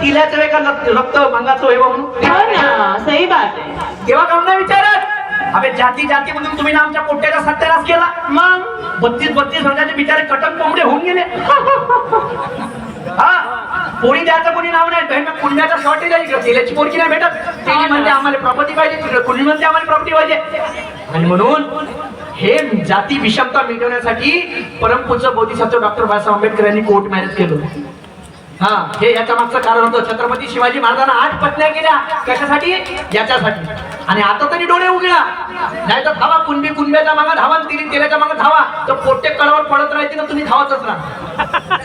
तिल्याचं वे का रक्त मांगाचं हे म्हणून हो ना, सही बात आहे. तेव्हा काऊन नाही विचारत? अबे जाती जाती म्हणून तुम्ही ना आमच्या पोट्याचा सत्यानाश केला. मग 32 वर्षाचे बिचारे कटक कोंबडे होऊन गेले. हा, पोळी द्यायचं कोणी नाव नाही. बहीण कुंड्याचा शॉर्टेज आहे, तेलाची पोरकी नाही भेटत. तेली म्हणते आम्हाला प्रॉपर्टी पाहिजे, कुणी म्हणते आम्हाला प्रॉपर्टी पाहिजे. आणि म्हणून हे जाती विषमता मिटवण्यासाठी परमपूज्य बोधिसत्व डॉक्टर बाबासाहेब आंबेडकर यांनी कोर्ट मॅरेज केलं. हा, हे याच्या मागचं कारण होतं. छत्रपती शिवाजी महाराजांना 8 पत्न्या केल्या. कशासाठी? याच्यासाठी. आणि आता तरी डोळे उघडा, नाही तर धावा कुंब्याच्या मागे धावा, तेलाच्या मागे धावा, तर पोट्टे कळावर पडत राहते ना, तुम्ही धावतच राहा.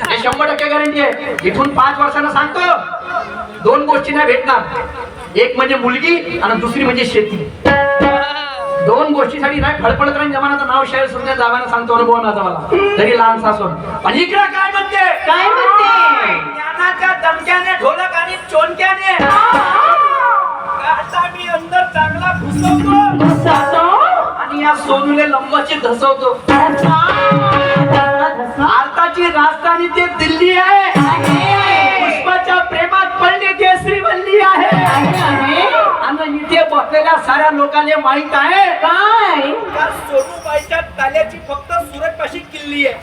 हे 100% गॅरंटी आहे. इथून 5 वर्षांना सांगतो, 2 गोष्टी नाही भेटणार. एक म्हणजे मुलगी आणि दुसरी म्हणजे शेती. 2 गोष्टीसाठी नाही फडफडत राहील जमानाचं नाव शाहीर सुद्धा जावाना सांगतो अनुभव माझा मला, तरी लहान सासून. आणि इकडे काय म्हणते? काय म्हणते? ज्ञानाच्या दमक्याने, ढोलक आणि चोनक्याने आता मी अंदर चांगला घुसवतो आणि या सोनूले लंबाची धसवतो. भारताची राजधानी ते दिल्ली आहे. पुष्पाच्या प्रेमात पडली ते श्रीवल्ली आहे. आणि इथे बसलेल्या साऱ्या लोकांना माहित आहे काय? सोनूबाईच्या ताल्याची फक्त सुरत पाशी किल्ली आहे.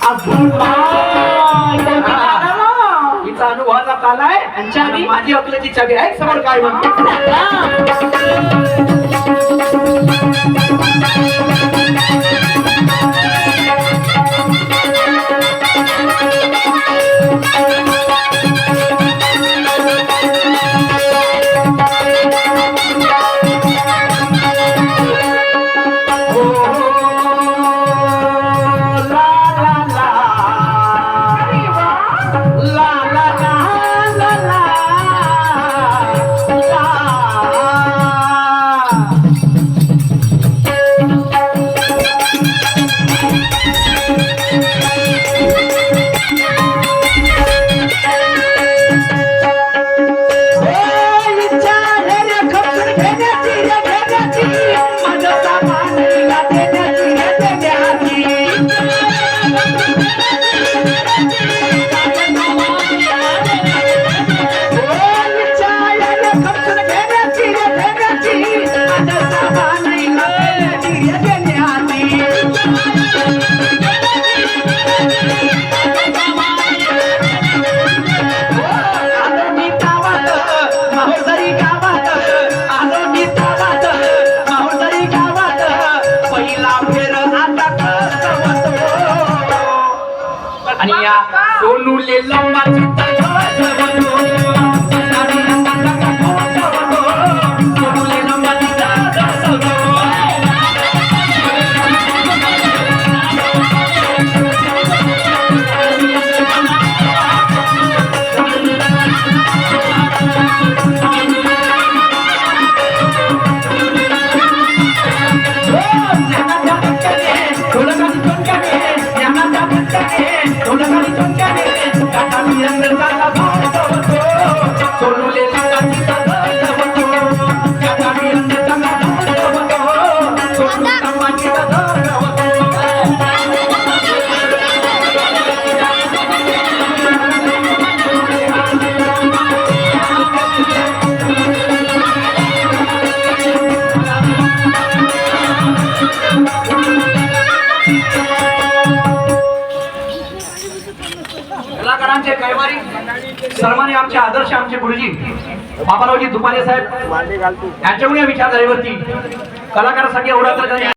हिचा अनुभवाचा ताला आहे आणि चावी माझी अकलेची चावी आहे. समोर काय म्हणतो? आणि या सोनूले लंबाची कलाकारांचे कैवारी सर्वांनी आमचे आदर्श आमचे गुरुजी बाबारावजी दुपारे साहेब यांच्यामुळे विचारधारेवरती कलाकारासाठी एवढा